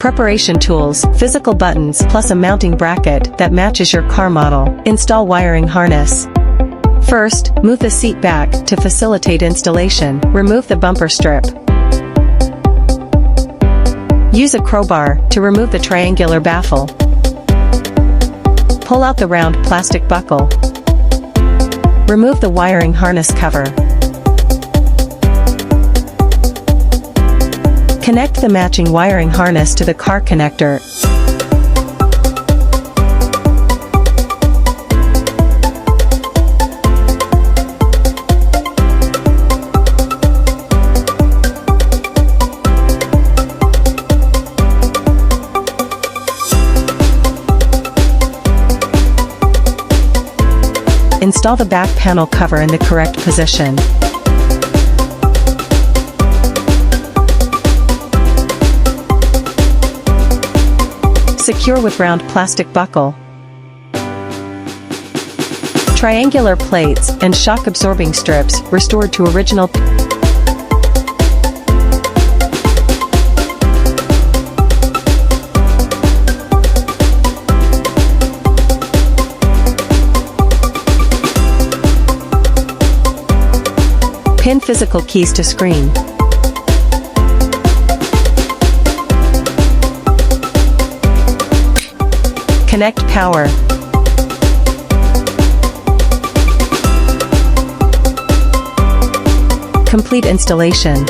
Preparation tools, physical buttons plus a mounting bracket that matches your car model. Install wiring harness. First, move the seat back to facilitate installation. Remove the bumper strip. Use a crowbar to remove the triangular baffle. Pull out the round plastic buckle. Remove the wiring harness cover. Connect the matching wiring harness to the car connector. Install the back panel cover in the correct position. Secure with round plastic buckle. Triangular plates and shock-absorbing strips restored to original. Pin physical keys to screen. Connect power. Complete installation.